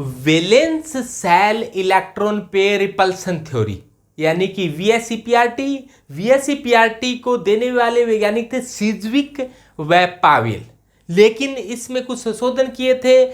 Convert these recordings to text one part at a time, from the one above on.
Valence shell electron pair repulsion theory, यानी कि वीएसईपीआरटी को देने वाले वैज्ञानिक थे सिज्विक व पावेल, लेकिन इसमें कुछ संशोधन किए थे।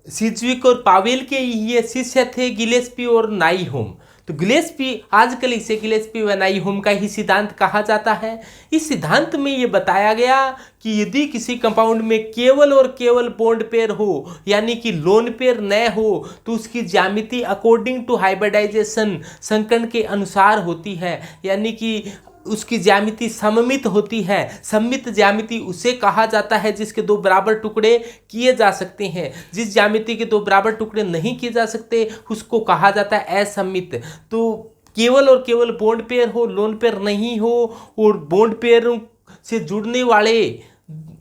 सिज्विक और पावेल के ये शिष्य थे गिलेस्पी और नाइहोम। तो गिलेस्पी, आजकल इसे गिलेस्पी व नाइहोम का ही सिद्धांत कहा जाता है। इस सिद्धांत में ये बताया गया कि यदि किसी कंपाउंड में केवल और केवल बॉन्ड पेयर हो, यानी कि लोन पेयर न हो, तो उसकी ज्यामिति अकॉर्डिंग टू हाइब्रिडाइजेशन संकर्ण के अनुसार होती है, यानी कि उसकी ज्यामिति सममित होती है। सममित ज्यामिति उसे कहा जाता है जिसके दो बराबर टुकड़े किए जा सकते हैं। जिस ज्यामिति के दो बराबर टुकड़े नहीं किए जा सकते उसको कहा जाता है असममित। तो केवल और केवल बॉन्ड पेयर हो, लोन पेयर नहीं हो, और बॉन्ड पेयर से जुड़ने वाले,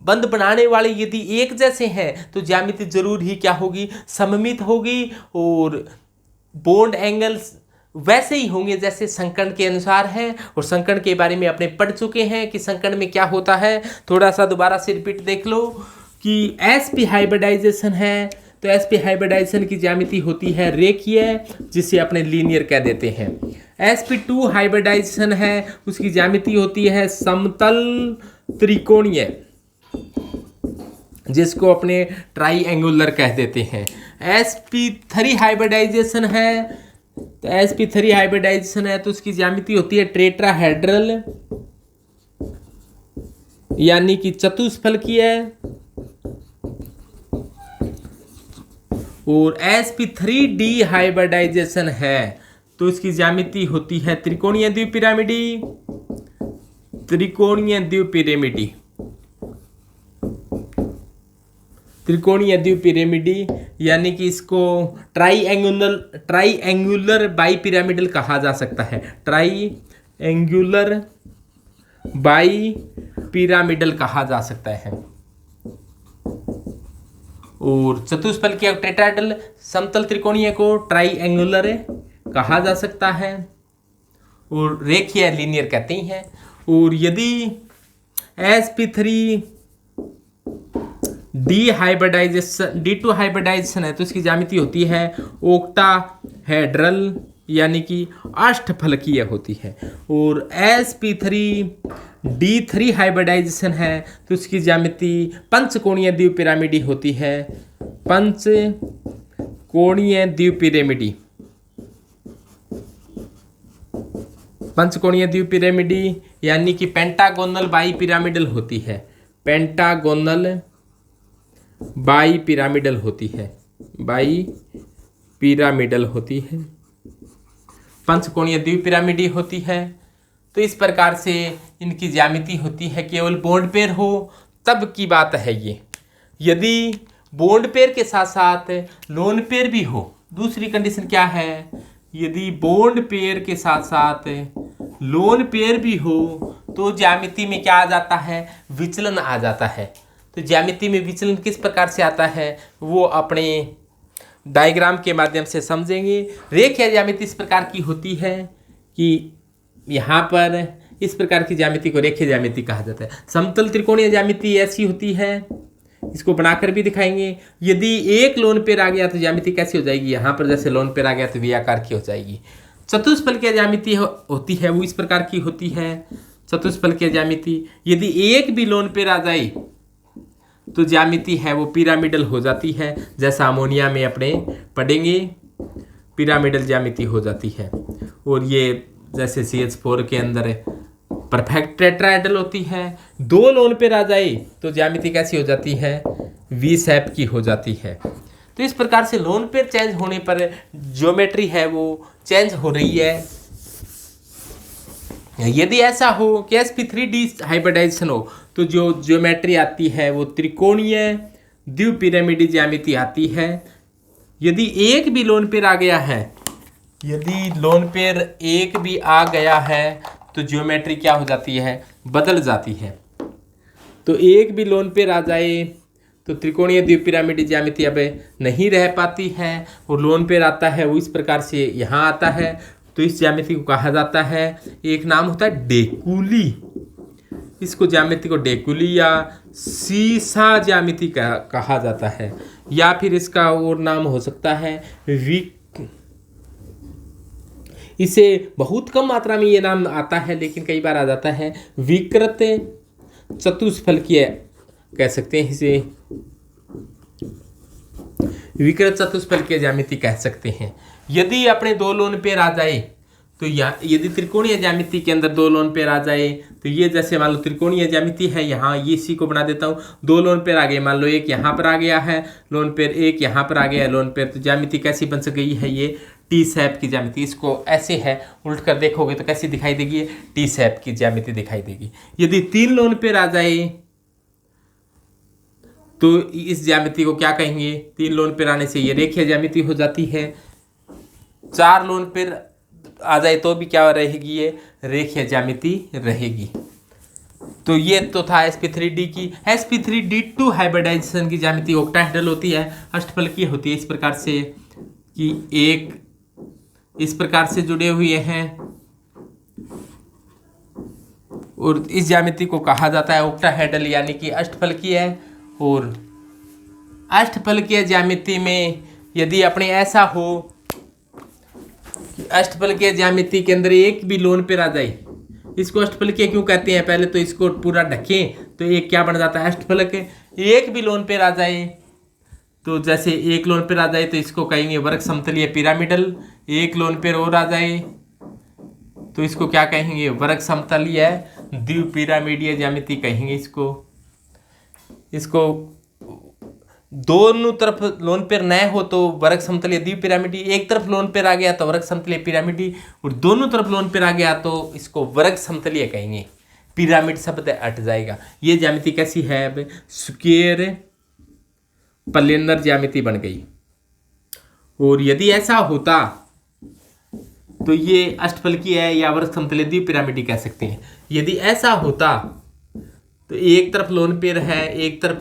बंध बनाने वाले यदि एक जैसे हैं तो ज्यामिति जरूर ही क्या होगी, सममित होगी, और बॉन्ड एंगल्स वैसे ही होंगे जैसे संकर्ण के अनुसार है। और संकर्ण के बारे में अपने पढ़ चुके हैं कि संकर्ण में क्या होता है। थोड़ा सा दोबारा से रिपीट देख लो कि sp हाइब्रिडाइजेशन है, तो sp हाइब्रिडाइजेशन की ज्यामिति होती है रेखीय, जिसे अपने लीनियर कह देते हैं। sp2 हाइब्रिडाइजेशन है, उसकी ज्यामिति होती है समतल त्रिकोणीय, जिसको अपने ट्राइएंगुलर कह देते हैं। sp3 हाइब्रिडाइजेशन है, तो sp3 हाइब्रिडाइजेशन है तो उसकी ज्यामिति होती है टेट्राहेड्रल, यानी कि चतुष्फलकीय। और sp3d हाइब्रिडाइजेशन है तो उसकी ज्यामिति होती है त्रिकोणीय द्विपिरामिडी, त्रिकोणीय द्विपिरामिडी, त्रिकोणीय द्विपिरामिडी, यानी कि इसको ट्राइएंगुलर बाईपिरामिडल कहा जा सकता है। ट्राइएंगुलर बाईपिरामिडल कहा जा सकता है। और चतुष्फलकीय टेट्राहेड्रल समतल त्रिकोणीय को ट्राइएंगुलर कहा जा सकता है, और रेखीय लीनियर कहते हैं। और यदि sp3 D2 हाइब्रिडाइजेशन है तो इसकी ज्यामिति होती है ओक्टाहेड्रल, यानी कि अष्टफलकीय होती है। और sp3d3 हाइब्रिडाइजेशन है तो इसकी ज्यामिति पंचकोणीय द्विपिरामिडी होती है, पंचकोणीय द्विपिरामिडी, पंचकोणीय द्विपिरामिडी, यानी कि पेंटागोनल बाईपिरामिडल होती है, पेंटागोनल बाईपिरामिडल होती है, बाईपिरामिडल होती है, पंचकोणीय द्विपिरामिडी होती है। तो इस प्रकार से इनकी ज्यामिति होती है। केवल बॉन्ड पेयर हो तब की बात है ये। यदि बॉन्ड पेयर के साथ साथ लोन पेयर भी हो, दूसरी कंडीशन क्या है, यदि बॉन्ड पेयर के साथ साथ लोन पेयर भी हो तो ज्यामिति में क्या आ जाता है, विचलन आ जाता है। तो ज्यामिति में विचलन किस प्रकार से आता है वो अपने डायग्राम के माध्यम से समझेंगे। रेखीय ज्यामिति इस प्रकार की होती है कि यहाँ पर इस प्रकार की ज्यामिति को रेखीय ज्यामिति कहा जाता है। समतल त्रिकोणीय ज्यामिति ऐसी होती है, इसको बनाकर भी दिखाएंगे। यदि एक लोन पेयर आ गया तो ज्यामिति कैसी हो जाएगी, यहाँ पर जैसे लोन पेयर आ गया तो वी आकार की हो जाएगी। चतुष्फलकीय ज्यामिति होती है वो इस प्रकार की होती है। चतुष्फलकीय ज्यामिति, यदि एक भी लोन पेयर आ जाए तो ज्यामिति है वो पिरामिडल हो जाती है, जैसा अमोनिया में अपने पढ़ेंगे, पिरामिडल ज्यामिति हो जाती है। और ये जैसे CH4 के अंदर परफेक्ट टेट्राहेड्रल होती है। दो लोन पेयर आ जाए तो ज्यामिति कैसी हो जाती है, वी शेप की हो जाती है। तो इस प्रकार से लोन पेयर चेंज होने पर ज्योमेट्री है वो चेंज हो रही है। यदि ऐसा हो कि sp3d हाइब्रिडाइजेशन हो तो जो ज्योमेट्री आती है वो त्रिकोणीय द्विपिरामिडी ज्यामिति आती है। यदि एक भी लोन पेयर आ गया है, यदि लोन पेयर एक भी आ गया है तो ज्योमेट्री क्या हो जाती है, बदल जाती है। तो एक भी लोन पेयर आ जाए तो त्रिकोणीय द्विपिरामिडी ज्यामिति अब नहीं रह पाती है, और लोन पेयर आता है वो इस प्रकार से यहाँ आता है। तो इस ज्यामिति को कहा जाता है, एक नाम होता है डेकुली, इसको ज्यामिति को डेकुली या सीसा ज्यामिति कहा जाता है, या फिर इसका और नाम हो सकता है इसे बहुत कम मात्रा में ये नाम आता है, लेकिन कई बार आ जाता है विकृत चतुष्फलकीय कह सकते हैं इसे, विकृत चतुष्फलकीय ज्यामिति कह सकते हैं। यदि अपने दो लोन पेयर आ जाए तो यदि त्रिकोणीय ज्यामिति के अंदर दो लोन पेयर आ जाए तो ये जैसे मान लो त्रिकोणीय ज्यामिति है, यहाँ ये इसी को बना देता हूँ, दो लोन पेयर आ गए, मान लो एक यहाँ पर आ गया है लोन पेयर, एक यहाँ पर आ गया है लोन पेयर, तो ज्यामिति कैसी बन गई है, ये टी शेप की ज्यामिति। इसको ऐसे है उल्ट कर देखोगे तो कैसी दिखाई देगी, टी शेप की ज्यामिति दिखाई देगी। यदि तीन लोन पेयर आ जाए तो इस ज्यामिति को क्या कहेंगे, तीन लोन पेयर आने से ये रेखीय ज्यामिति हो जाती है। चार लोन पेयर आ जाए तो भी क्या रहेगी, ये रेखीय ज्यामिति रहेगी। तो ये तो था sp3d की। sp3d2 हाइब्रिडाइजेशन की ज्यामिति ऑक्टाहेड्रल होती है, अष्टफलकीय होती है, इस प्रकार से कि एक इस प्रकार से जुड़े हुए हैं, और इस ज्यामिति को कहा जाता है ऑक्टाहेड्रल यानी कि अष्टफलकीय है। और अष्टफलकीय ज्यामिति में यदि अपने ऐसा हो कि अष्टफलकीय ज्यामिति के अंदर एक भी लोन पेयर आ जाए, इसको अष्टफलकीय क्यों कहते हैं, पहले तो इसको पूरा ढकें तो एक क्या बन जाता है, अष्टफलक। एक भी लोन पेयर आ जाए तो जैसे एक लोन पेयर आ जाए तो इसको कहेंगे वर्ग समतलीय पिरामिडल, एक लोन पेयर और आ जाए तो इसको क्या कहेंगे, वर्ग समतलीय द्विपिरामिडीय ज्यामिति कहेंगे इसको दोनों तरफ लोन पेयर न हो तो वर्ग समतलीय द्विपिरामिडी, एक तरफ लोन पेयर आ गया तो वर्ग समतलीय पिरामिडी, और दोनों तरफ लोन पेयर आ गया तो इसको वर्ग समतलीय कहेंगे, पिरामिड शब्द हट जाएगा। ये ज्यामिति कैसी है, अब स्क्वायर प्लेनर ज्यामिति बन गई। और यदि ऐसा होता तो ये अष्टफलकीय है या वर्ग समतलीय द्विपिरामिडी कह सकते हैं। यदि ऐसा होता तो एक तरफ लोन पेयर है, एक तरफ,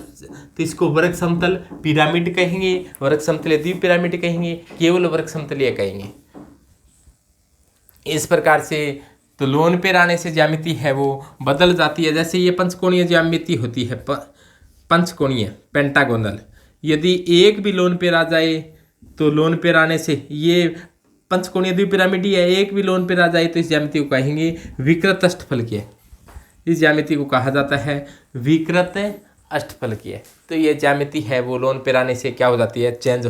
तो इसको वर्ग समतल पिरामिड कहेंगे, वर्ग समतलीय द्विपिरामिड कहेंगे, केवल वर्ग समतलीय कहेंगे। इस प्रकार से तो लोन पेयर आने से ज्यामिति है वो बदल जाती है। जैसे ये पंचकोणीय ज्यामिति होती है, पंचकोणीय पेंटागोनल, यदि एक भी लोन पेयर आ जाए तो लोन पेयर आने से ये पंचकोणीय द्विपिरामिडी है, एक भी लोन पेयर आ जाए तो इस ज्यामिति को कहेंगे विकृत अष्टफलकीय। इस ज्यामिति को कहा जाता है विकृत अष्टफलकीय। तो ये ज्यामिति है वो लोन पेयर आने से क्या हो जाती है, चेंज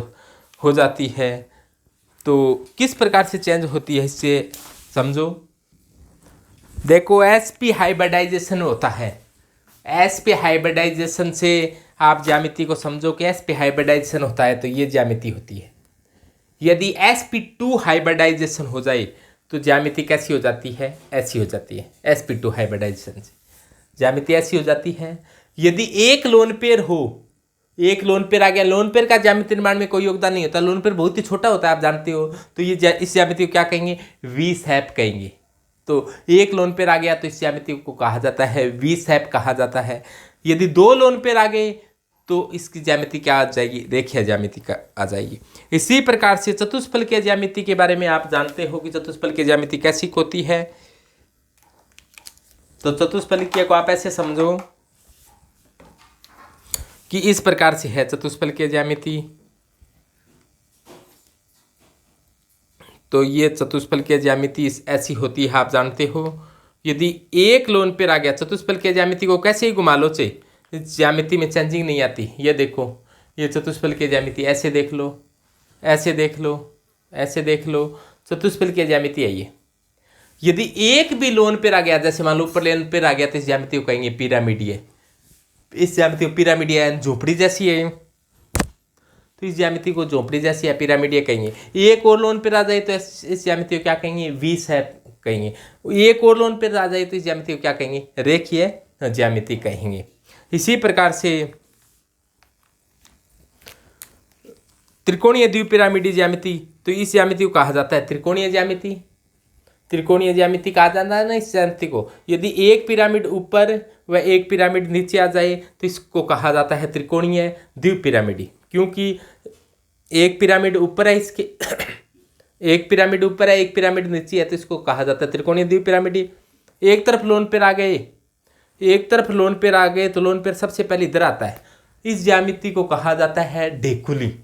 हो जाती है। तो किस प्रकार से चेंज होती है इससे समझो। देखो sp हाइब्रिडाइजेशन होता है, sp हाइब्रिडाइजेशन से आप ज्यामिति को समझो कि sp हाइब्रिडाइजेशन होता है तो ये ज्यामिति होती है। यदि sp2 हाइब्रिडाइजेशन हो जाए तो ज्यामिति कैसी हो जाती है, ऐसी हो जाती है। sp2 हाइब्रिडाइजेशन से ज्यामिति ऐसी हो जाती है। यदि एक लोन पेयर हो, एक लोन पेयर आ गया, लोन पेयर का ज्यामिति निर्माण में कोई योगदान नहीं होता, लोन पेयर बहुत ही छोटा होता है आप जानते हो, तो ये इस ज्यामिति को क्या कहेंगे, वी शेप कहेंगे। तो एक लोन पेयर आ गया तो इस ज्यामिति को कहा जाता है वी शेप कहा जाता है। यदि दो लोन पेयर आ गए तो इसकी ज्यामिति क्या आ जाएगी, रेखीय ज्यामिति का आ जाएगी। इसी प्रकार से चतुष्फलकीय ज्यामिति के बारे में आप जानते हो कि चतुष्फलकीय ज्यामिति कैसी होती है। तो चतुष्फलकीय को आप ऐसे समझो कि इस प्रकार से है चतुष्फलकीय ज्यामिति। तो ये चतुष्फलकीय ज्यामिति ऐसी होती है, आप जानते हो। यदि एक लोन पेयर आ गया, चतुष्फलकीय ज्यामिति को कैसे ही घुमा लो चे, इस ज्यामिति में चेंजिंग नहीं आती। ये देखो, ये चतुष्फलकीय ज्यामिति, ऐसे देख लो, ऐसे देख लो, ऐसे देख लो, चतुष्फलकीय ज्यामिति है ये। यदि एक भी लोन पेयर आ गया, जैसे मान लो ऊपर लोन पेयर आ गया, तो इस ज्यामिति को कहेंगे पिरामिडीय। इस ज्यामिति को पिरामिडीय, झोपड़ी जैसी है, तो इस ज्यामिति को झोपड़ी जैसी या पिरामिडीय कहेंगे। एक और लोन पेयर आ जाए तो इस ज्यामिति को क्या कहेंगे, वी शेप कहेंगे। एक और लोन पेयर आ जाए तो इस ज्यामिति को क्या कहेंगे, रेखीय ज्यामिति कहेंगे। इसी प्रकार से त्रिकोणीय द्विपिरामिडीय ज्यामिति, तो इस ज्यामिति को कहा जाता है त्रिकोणीय ज्यामिति। त्रिकोणीय ज्यामिति कहा जाता है ना इस ज्यामिति को। यदि एक पिरामिड ऊपर व एक पिरामिड नीचे आ जाए तो इसको कहा जाता है त्रिकोणीय द्विपिरामिडी। क्योंकि एक पिरामिड ऊपर है, इसके एक पिरामिड ऊपर है, एक पिरामिड नीचे है, तो इसको कहा जाता है त्रिकोणीय द्विपिरामिडी। एक तरफ लोन पेयर आ गए एक तरफ लोन पेयर आ गए तो लोन पेयर सबसे पहले इधर आता है। इस ज्यामिति को कहा जाता है डेकुली।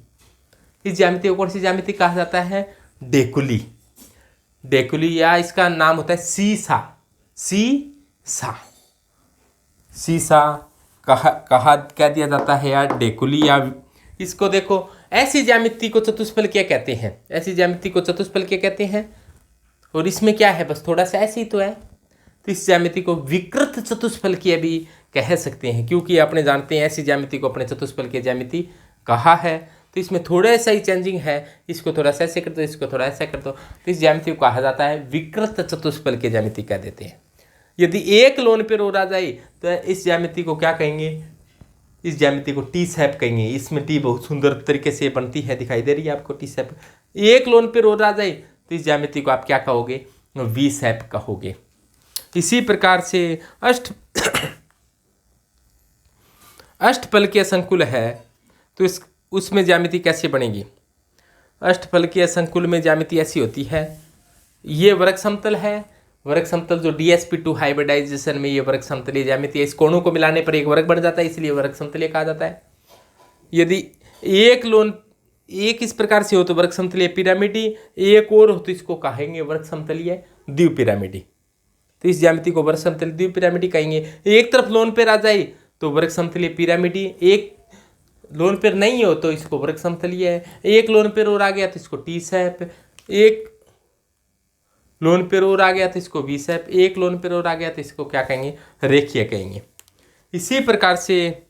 इस ज्यामिति को कौन सी ज्यामिति कहा जाता है? डेकुली। डेकुली, या इसका नाम होता है सीसा। सीसा, सीसा कह दिया जाता है यार डेकुली। या इसको देखो, ऐसी ज्यामिति को चतुष्फलकीय कहते हैं। ऐसी ज्यामिति को चतुष्फलकीय कहते हैं। और इसमें क्या है, बस थोड़ा सा ऐसे ही तो है। तो इस ज्यामिति को विकृत चतुष्फलकीय भी कह सकते हैं, क्योंकि अपने जानते हैं ऐसी ज्यामिति को अपने चतुष्फलकीय ज्यामिति कहा है। तो इसमें थोड़ा सा ही चेंजिंग है, इसको थोड़ा सा ऐसे कर दो, इसको थोड़ा ऐसा कर दो। तो इस ज्यामिति को कहा जाता है विकृत चतुष्फलकीय ज्यामिति कह देते हैं। यदि एक लोन पेयर और आ जाए तो इस ज्यामिति को क्या कहेंगे? इस ज्यामिति को टी शेप कहेंगे। इसमें टी बहुत सुंदर तरीके से बनती है, दिखाई दे रही है आपको टी शेप। एक लोन पेयर और आ जाए तो इस ज्यामिति को आप क्या कहोगे? वी शेप कहोगे। इसी प्रकार से अष्टफलकीय संकुल है तो उसमें ज्यामिति कैसे बनेगी? अष्टफलकीय संकुल में ज्यामिति ऐसी होती है, ये वर्ग समतल है। वर्ग समतल जो DsP2 हाइब्रिडाइजेशन में ये वर्ग समतलीय ज्यामिति है, इस कोणों को मिलाने पर एक वर्ग बन जाता है, इसलिए वर्ग समतलीय कहा जाता है। यदि एक इस प्रकार से हो तो वर्ग समतलीय पिरामिडी, एक और हो तो इसको कहेंगे वर्ग समतलीय द्विपिरामिडी। तो इस ज्यामिति को वर्ग समतलीय द्विपिरामिडी कहेंगे। एक तरफ लोन पेयर आ जाए तो वर्ग समतलीय पिरामिडी, एक लोन पेयर नहीं हो तो इसको वर्ग समतलीय है। एक लोन पेयर और आ गया तो इसको टी शेप, एक लोन पेयर और आ गया तो इसको वी शेप, एक लोन पेयर और आ गया तो इसको क्या कहेंगे? रेखीय कहेंगे। इसी प्रकार से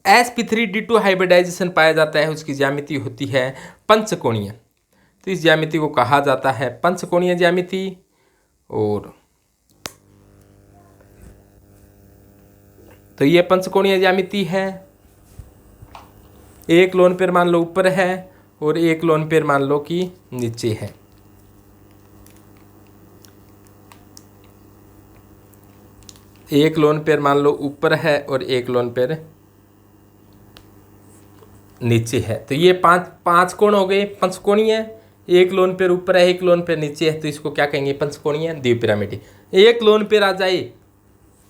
sp3d2 हाइब्रिडाइजेशन पाया जाता है, उसकी ज्यामिति होती है पंचकोणीय। तो इस ज्यामिति को कहा जाता है पंचकोणीय ज्यामिति। और तो ये पंचकोणीय ज्यामिति है। एक लोन पेयर मान लो ऊपर है और एक लोन पेयर मान लो कि नीचे है। एक लोन पेयर मान लो ऊपर है और एक लोन पेयर नीचे है। तो ये पांच कोण हो गए पंचकोणीय। एक लोन पेयर ऊपर है, एक लोन पेयर नीचे है, तो इसको क्या कहेंगे? पंचकोणीय द्विपिरामिडी। एक लोन पेयर आ जाए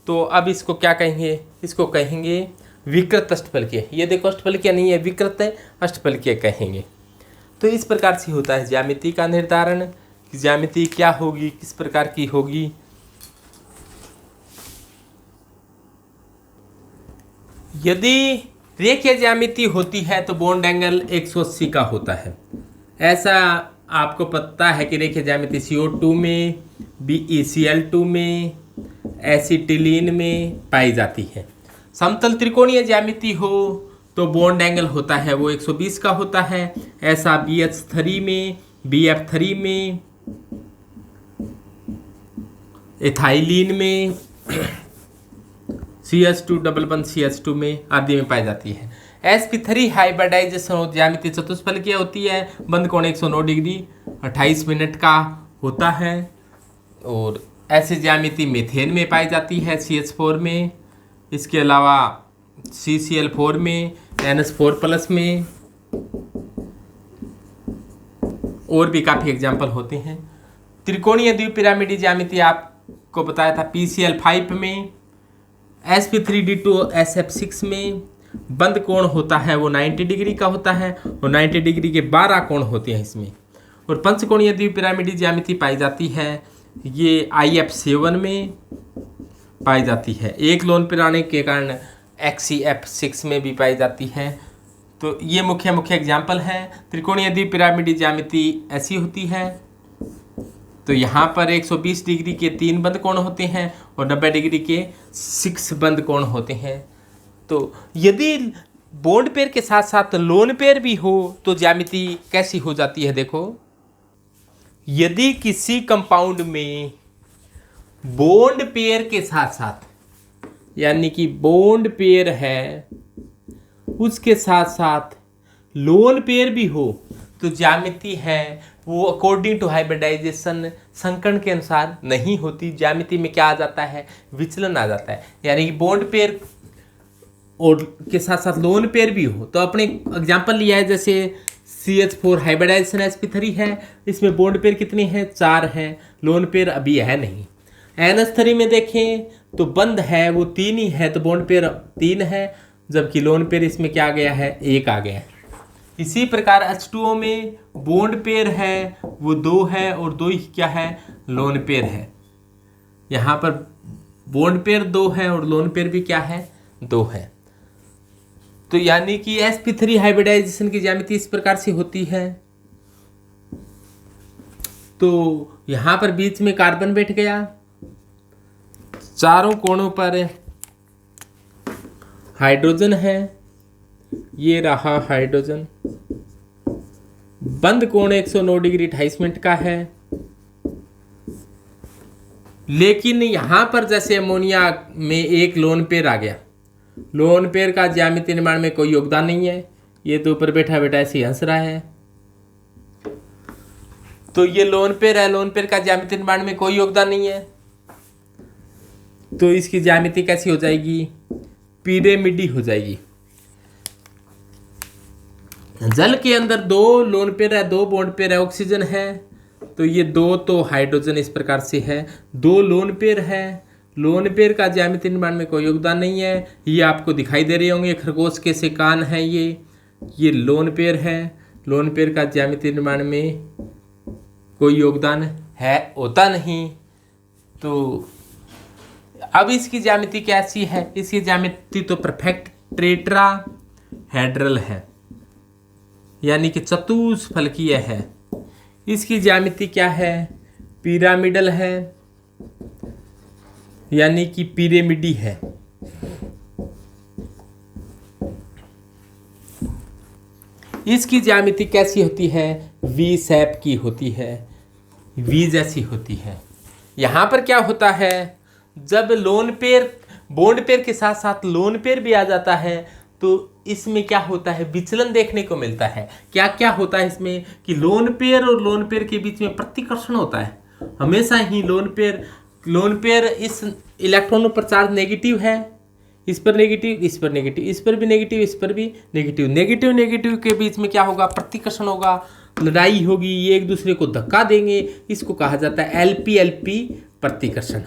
तो अब इसको क्या कहेंगे? इसको कहेंगे विकृत अष्टफलकीय। ये देखो अष्टफलकीय नहीं है, विकृत है, अष्टफलकीय कहेंगे। तो इस प्रकार से होता है ज्यामिति का निर्धारण, कि ज्यामिति क्या होगी, किस प्रकार की होगी। यदि रेखीय ज्यामिति होती है तो बॉन्ड एंगल 180 का होता है। ऐसा आपको पता है कि रेखीय ज्यामिति CO2 में, BeCl2 में, एसिटिलीन में पाई जाती है। समतल त्रिकोणीय ज्यामिति हो तो बॉन्ड एंगल होता है वो 120 का होता है। ऐसा BH3 में, BF3 में, एथाइलिन में, CH2 डबल बंद CH2 में आदि में पाई जाती है। sp3 हाइब्रिडाइजेशन ज्यामिति चतुष्फलकीय होती है। बंद कोण 109 डिग्री 28 मिनट का होता है। और ऐसी ज्यामिति मीथेन में पाई जाती है, CH4 में, इसके अलावा CCl4 में, NH4+ में, और भी काफ़ी एग्जाम्पल होते हैं। त्रिकोणीय द्विपिरामिडी ज्यामिति आपको बताया था PCl5 में, sp3d2 SF6 में। बंद कोण होता है वो 90 डिग्री का होता है और 90 डिग्री के 12 कोण होते हैं इसमें। और पंचकोणीय द्विपिरामिडी ज्यामिति पाई जाती है ये IF7 में पाई जाती है। एक लोन पेयर आने के कारण XeF6 में भी पाई जाती है। तो ये मुख्य एग्जाम्पल हैं। त्रिकोणीय द्विपिरामिडी ज्यामिति ऐसी होती है। तो यहाँ पर 120 डिग्री के 3 बंद कोण होते हैं और 90 डिग्री के 6 बंद कोण होते हैं। तो यदि बॉन्ड पेयर के साथ साथ लोन पेयर भी हो तो ज्यामिति कैसी हो जाती है? देखो, यदि किसी कंपाउंड में बॉन्ड पेयर के साथ साथ, यानी कि बॉन्ड पेयर है उसके साथ साथ लोन पेयर भी हो तो ज्यामिति है वो अकॉर्डिंग टू हाइब्रिडाइजेशन संकर्ण के अनुसार नहीं होती। ज्यामिति में क्या आ जाता है? विचलन आ जाता है। यानी कि बॉन्ड पेयर और के साथ साथ लोन पेयर भी हो। तो अपने एग्जांपल लिया है, जैसे CH4 हाइब्रिडाइजेशन sp3 है, इसमें बॉन्ड पेयर कितने हैं? 4 हैं, लोन पेयर अभी है नहीं। NH3 में देखें तो बंद है वो 3 ही है, तो बॉन्ड पेयर 3 है, जबकि लोन पेयर इसमें क्या आ गया है, 1 आ गया है। इसी प्रकार H2O में बॉन्ड पेयर है वो 2 है और 2 ही क्या है, लोन पेयर है। यहाँ पर बॉन्ड पेयर 2 है और लोन पेयर भी क्या है, 2 है। तो यानी कि sp3 हाइब्रिडाइजेशन की ज्यामिति इस प्रकार से होती है। तो यहां पर बीच में कार्बन बैठ गया, चारों कोणों पर हाइड्रोजन है, ये रहा हाइड्रोजन। बंद कोण 109 डिग्री 28 मिनट का है। लेकिन यहां पर जैसे अमोनिया में एक लोन पेयर आ गया, लोन पेयर का ज्यामिति निर्माण में कोई योगदान नहीं है, ये तो ऊपर बैठा बैठा ऐसे हंस रहा है। तो ये लोन पेयर है, लोन पेयर का ज्यामिति निर्माण में कोई योगदान नहीं है, तो इसकी ज्यामिति कैसी हो जाएगी, पिरामिडी हो जाएगी। जल के अंदर 2 लोन पेयर है, 2 बॉन्ड पेयर है, ऑक्सीजन है, तो ये 2 तो हाइड्रोजन इस प्रकार से है, 2 लोन पेयर है। लोन पेयर का ज्यामिति निर्माण में कोई योगदान नहीं है, ये आपको दिखाई दे रहे होंगे, खरगोश के से कान है, ये लोन पेयर है। लोन पेयर का ज्यामिति निर्माण में कोई योगदान है होता नहीं। तो अब इसकी ज्यामिति कैसी है, इसकी ज्यामिति तो परफेक्ट टेट्राहेड्रल है, यानी कि चतुष्फलकीय है। इसकी ज्यामिति क्या है, पिरामिडल है, यानी कि पिरामिडी है। इसकी ज्यामिति कैसी होती है, वी शेप की होती है, वी जैसी होती है। यहां पर क्या होता है, जब लोन पेयर बॉन्ड पेयर के साथ साथ लोन पेयर भी आ जाता है तो इसमें क्या होता है, विचलन देखने को मिलता है। क्या क्या होता है इसमें कि लोन पेयर और लोन पेयर के बीच में प्रतिकर्षण होता है। हमेशा ही लोन पेयर इस इलेक्ट्रॉनों पर चार्ज नेगेटिव है, इस पर नेगेटिव, इस पर नेगेटिव, इस पर भी नेगेटिव, इस पर भी नेगेटिव। नेगेटिव के बीच में क्या होगा, प्रतिकर्षण होगा, लड़ाई होगी, ये एक दूसरे को धक्का देंगे, इसको कहा जाता है LP प्रतिकर्षण।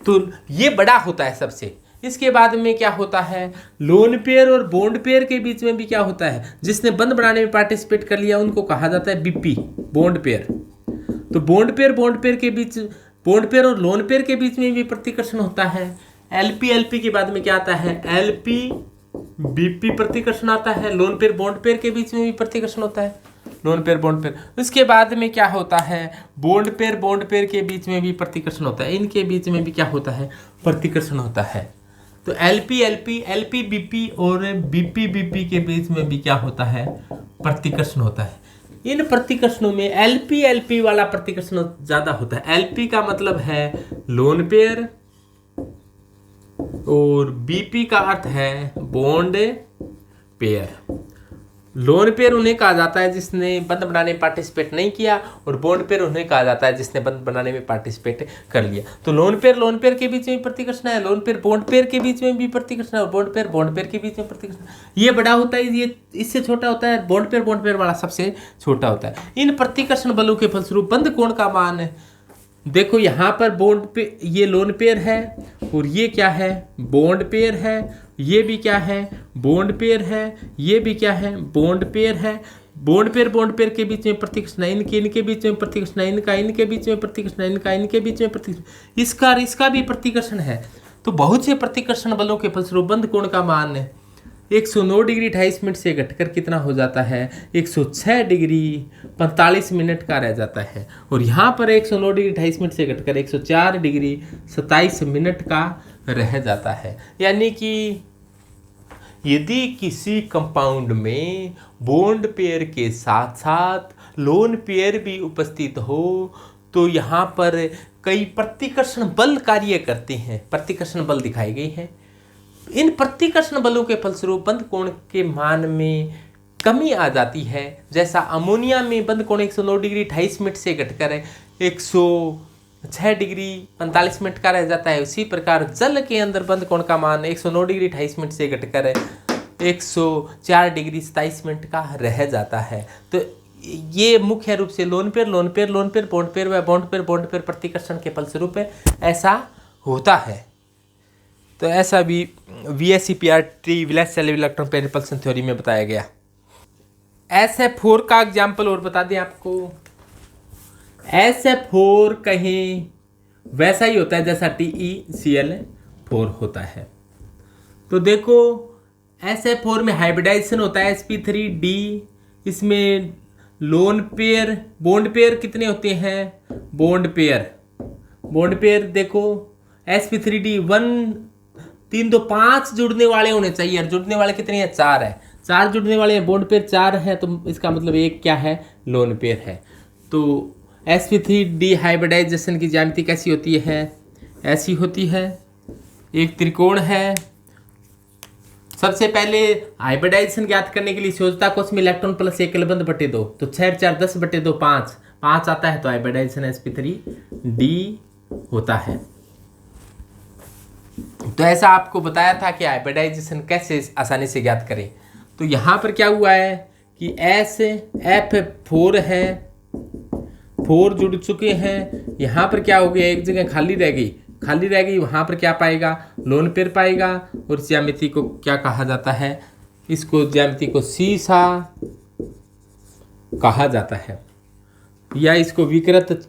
तो ये बड़ा होता है सबसे। इसके बाद में क्या होता है, लोन पेयर और बॉन्ड पेयर के बीच में भी क्या होता है, जिसने बंध बनाने में पार्टिसिपेट कर लिया उनको कहा जाता है BP बॉन्ड पेयर। तो बॉन्ड पेयर के बीच, बॉन्ड पेयर और लोन पेयर के बीच में भी प्रतिकर्षण होता है। LP के बाद में क्या आता है, LP BP प्रतिकर्षण आता है। लोन पेयर बॉन्ड पेयर के बीच में भी प्रतिकर्षण होता है, लोन पेयर बॉन्ड पेयर। उसके बाद में क्या होता है, बॉन्ड पेयर के बीच में भी प्रतिकर्षण होता है, इनके बीच में भी क्या होता है, प्रतिकर्षण होता है। तो LP BP और BP के बीच में भी क्या होता है, प्रतिकर्षण होता है। इन प्रतिकर्षणों में LP वाला प्रतिकर्षण ज्यादा होता है। LP का मतलब है लोन पेयर और BP का अर्थ है बॉन्ड पेयर। लोन पेयर उन्हें कहा जाता है जिसने बंध बनाने में पार्टिसिपेट नहीं किया, और बॉन्ड पेयर उन्हें कहा जाता है जिसने बंध बनाने में पार्टिसिपेट कर लिया। तो लोन पेयर के बीच में प्रतिकर्षण है, लोन पेयर बॉन्ड पेयर के बीच में भी प्रतिकर्षण है, और बॉन्ड पेयर के बीच में प्रतिकर्षण। ये बड़ा होता है, ये इससे छोटा होता है, बॉन्ड पेयर वाला सबसे छोटा होता है। इन प्रतिकर्षण बलों के फलस्वरूप बंध कोण का मान देखो, यहाँ पर बॉन्ड पे ये लोन पेयर है और ये क्या है, बॉन्ड पेयर है। ये भी क्या है, बॉन्ड पेयर है। ये भी क्या है, बॉन्ड पेयर है। बॉन्ड पेयर के बीच में प्रतिकर्षण, इनके बीच में प्रतिकर्षण, इनके बीच में प्रतिकर्षण, इनके बीच में प्रतिकर्षण, इसका भी प्रतिकर्षण है। तो बहुत से प्रतिकर्षण बलों के फलस्वरूप बंध कोण का मान 109 डिग्री 28 मिनट से घटकर कितना हो जाता है, 106 डिग्री 45 मिनट का रह जाता है। और यहाँ पर 109 डिग्री 28 मिनट से घटकर 104 डिग्री 27 मिनट का रह जाता है। यानी कि यदि किसी कंपाउंड में बॉन्ड पेयर के साथ साथ लोन पेयर भी उपस्थित हो तो यहाँ पर कई प्रतिकर्षण बल कार्य करते हैं। प्रतिकर्षण बल दिखाए गए हैं। इन प्रतिकर्षण बलों के फलस्वरूप बंध कोण के मान में कमी आ जाती है। जैसा अमोनिया में बंध कोण 109 डिग्री 28 मिनट से घटकर 106 डिग्री 45 मिनट का रह जाता है, उसी प्रकार जल के अंदर बंध कोण का मान 109 डिग्री 28 मिनट से घटकर 104 डिग्री 27 मिनट का रह जाता है। तो ये मुख्य रूप से lone pair lone pair lone pair bond pair व बॉन्ड पेयर प्रतिकर्षण के फलस्वरूप ऐसा होता है। तो ऐसा भी VSEPRT valence shell electron pair repulsion theory में बताया गया। SF4 का एग्जाम्पल और बता दें आपको। SF4 कहीं वैसा ही होता है जैसा TeCl4 होता है। तो देखो SF4 में हाइब्रिडाइजेशन होता है sp3d। इसमें लोन पेयर बॉन्ड पेयर कितने होते हैं? बॉन्ड पेयर देखो sp3d 1 3 2 5 जुड़ने वाले होने चाहिए। और जुड़ने वाले कितने हैं? 4 है। 4 जुड़ने वाले हैं, बॉन्ड पेयर 4 है, तो इसका मतलब एक क्या है? लोन पेयर है। तो sp3d हाइब्रिडाइजेशन की ज्यामिति कैसी होती है? ऐसी होती है। एक त्रिकोण है। सबसे पहले हाइब्रिडाइजेशन ज्ञात करने के लिए सोचता कोश में इलेक्ट्रॉन प्लस एक बंद बटे 2, तो 6 4 10 बटे 2 5 आता है, तो हाइब्रिडाइजेशन sp3d होता है। तो ऐसा आपको बताया था कि हाइब्रिडाइजेशन कैसे आसानी से ज्ञात करें। तो यहाँ पर क्या हुआ है कि SF4 है, 4 जुड़ चुके हैं। यहाँ पर क्या हो गया? एक जगह खाली रह गई, वहाँ पर क्या पाएगा? लोन पेयर पाएगा। और इस ज्यामिति को क्या कहा जाता है? इसको ज्यामिति को सीसा कहा जाता है, या इसको विकृत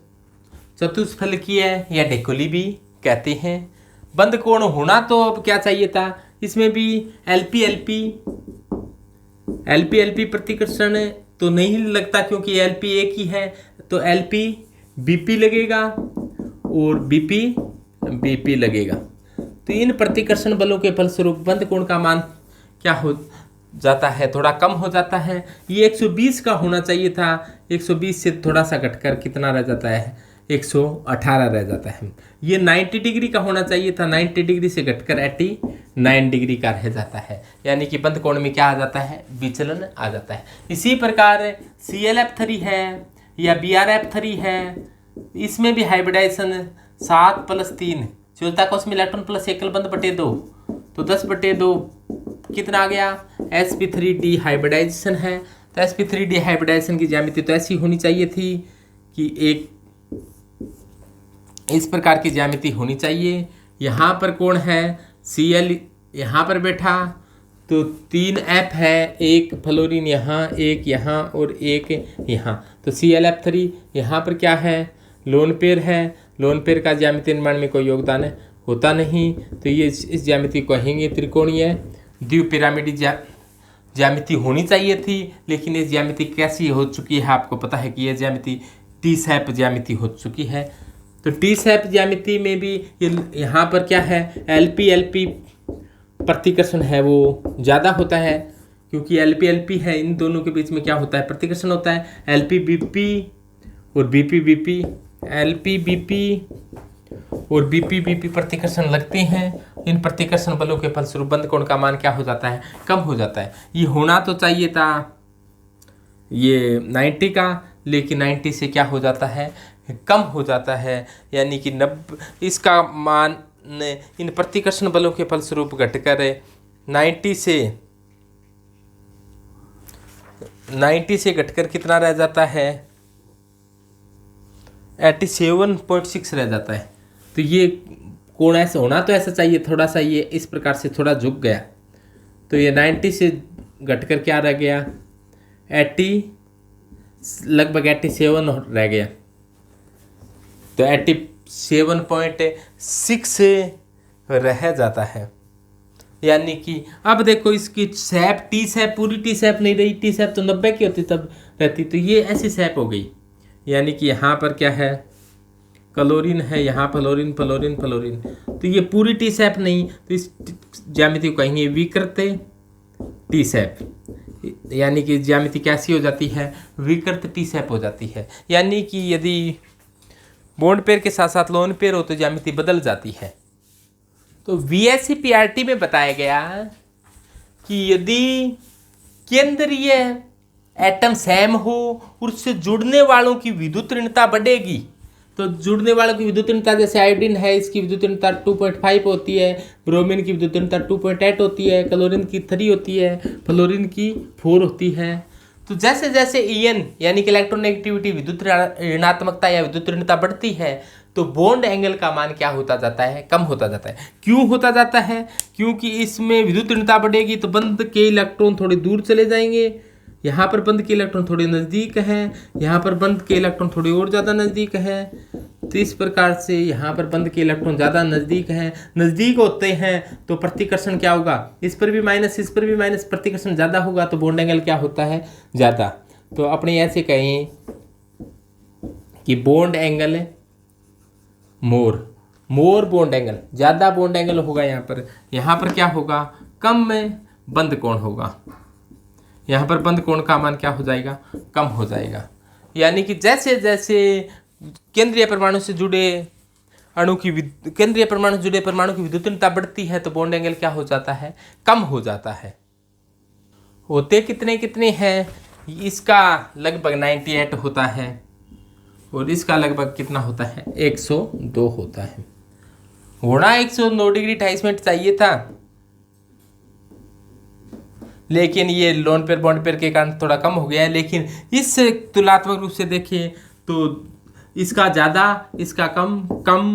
चतुष्फलकीय या ढेकुली भी कहते हैं। बंद कोण होना तो अब क्या चाहिए था? इसमें भी LP प्रतिकर्षण तो नहीं लगता क्योंकि LP एक ही है, तो LP BP लगेगा और BP लगेगा। तो इन प्रतिकर्षण बलों के फलस्वरूप बंद कोण का मान क्या हो जाता है? थोड़ा कम हो जाता है। ये 120 का होना चाहिए था, 120 से थोड़ा सा घटकर कितना रह जाता है? 118 रह जाता है। ये 90 डिग्री का होना चाहिए था, 90 डिग्री से घटकर 89 डिग्री का रह जाता है। यानी कि बंद कोण में क्या आ जाता है? विचलन आ जाता है। इसी प्रकार ClF3 है या BrF3 है, इसमें भी हाइब्रिडाइजेशन 7 + 3 चौथा कोश में इलेक्ट्रॉन प्लस एकल बंद बटे 2, तो 10 बटे 2 कितना आ गया? sp3d हाइब्रिडाइजेशन है। तो sp3d हाइब्रिडाइजेशन की ज्यामिति तो ऐसी होनी चाहिए थी कि एक इस प्रकार की ज्यामिति होनी चाहिए। यहाँ पर कौन है? Cl यहाँ पर बैठा, तो 3F है, एक फ्लोरीन यहाँ, एक यहाँ और एक यहाँ, तो ClF3। यहाँ पर क्या है? लोन पेयर है। लोन पेयर का ज्यामिति निर्माण में कोई योगदान होता नहीं, तो ये इस ज्यामिति को कहेंगे त्रिकोणीय द्विपिरामिडी ज्यामिति होनी चाहिए थी। लेकिन ये ज्यामिति कैसी हो चुकी है? आपको पता है कि यह ज्यामिति T-शैप ज्यामिति हो चुकी है। तो T-शैप ज्यामिति में भी यहाँ पर क्या है? LP प्रतिकर्षण है वो ज़्यादा होता है, क्योंकि LP है, इन दोनों के बीच में क्या होता है? प्रतिकर्षण होता है। LP-BP और BP-BP, LP-BP और BP-BP प्रतिकर्षण लगते हैं। इन प्रतिकर्षण बलों के फलस्वरूप बंद कोण का मान क्या हो जाता है? कम हो जाता है। ये होना तो चाहिए था ये 90 का, लेकिन 90 से क्या हो जाता है? कम हो जाता है। यानी कि 90 इसका मान इन प्रतिकर्षण बलों के फलस्वरूप घटकर 90 से घटकर कितना रह जाता है? 87.6 रह जाता है। तो ये कोण ऐसा होना तो ऐसा चाहिए, थोड़ा सा ये इस प्रकार से थोड़ा झुक गया, तो ये 90 से घटकर क्या रह गया? 80 लगभग 87 रह गया, तो 87.6 रह जाता है। यानी कि अब देखो इसकी शैप T-शैप पूरी T-शैप नहीं रही, T-शैप तो 90 की होती तब रहती, तो ये ऐसी शैप हो गई। यानी कि यहाँ पर क्या है? क्लोरीन है, यहाँ फ्लोरीन, तो ये पूरी T-शैप नहीं, तो इस ज्यामिति को कहेंगे विकृत T-शैप। यानी कि ज्यामिति कैसी हो जाती है? विकृत T-शैप हो जाती है। यानी कि यदि बॉन्ड पेयर के साथ साथ लोन पेयर हो तो ज्यामिति बदल जाती है। तो VSEPRT में बताया गया कि यदि केंद्रीय एटम सेम हो और उससे जुड़ने वालों की विद्युत ऋणता बढ़ेगी, तो जुड़ने वालों की विद्युत ऋणता जैसे आयोडीन है, इसकी विद्युत ऋणता 2.5 होती है, ब्रोमीन की विद्युत ऋणता 2.8 होती है, क्लोरीन की 3 होती है, फ्लोरीन की 4 होती है। तो जैसे जैसे En यानी कि इलेक्ट्रोनेगेटिविटी, विद्युत ऋणात्मकता या विद्युत ऋणता बढ़ती है तो बॉन्ड एंगल का मान क्या होता जाता है, कम होता जाता है। क्यों होता जाता है? क्योंकि इसमें विद्युत ऋणता बढ़ेगी तो बंध के इलेक्ट्रॉन थोड़ी दूर चले जाएंगे, यहाँ पर बंध के इलेक्ट्रॉन थोड़े नज़दीक हैं, यहाँ पर बंध के इलेक्ट्रॉन थोड़ी और ज़्यादा नज़दीक हैं। तो इस प्रकार से यहाँ पर बंध के इलेक्ट्रॉन ज़्यादा नज़दीक होते हैं तो प्रतिकर्षण क्या होगा, इस पर भी माइनस इस पर भी माइनस, प्रतिकर्षण ज़्यादा होगा तो बॉन्ड एंगल क्या होता है, ज़्यादा। तो अपने ऐसे कहें कि बॉन्ड एंगल मोर बॉन्ड एंगल, ज़्यादा बॉन्ड एंगल होगा यहाँ पर क्या होगा, कम में बंध कोण होगा, यहाँ पर बंध कोण का मान क्या हो जाएगा, कम हो जाएगा। यानी कि जैसे जैसे केंद्रीय परमाणु से जुड़े परमाणु की विद्युत ऋणता बढ़ती है तो बॉन्ड एंगल क्या हो जाता है, कम हो जाता है। होते कितने हैं, इसका लगभग 98 होता है और इसका लगभग कितना होता है, 102 होता है। होना 109 डिग्री 28 मिनट चाहिए था, लेकिन ये लोन पेयर बॉन्ड पेयर के कारण थोड़ा कम हो गया है। लेकिन इस तुलनात्मक रूप से देखें तो इसका ज़्यादा इसका कम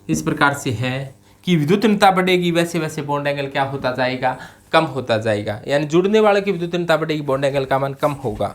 इस प्रकार से है कि विद्युत ऋणता बढ़ेगी वैसे वैसे बॉन्ड एंगल क्या होता जाएगा, कम होता जाएगा। यानी जुड़ने वाले की विद्युत ऋणता बढ़ेगी, बॉन्ड एंगल का मान कम होगा।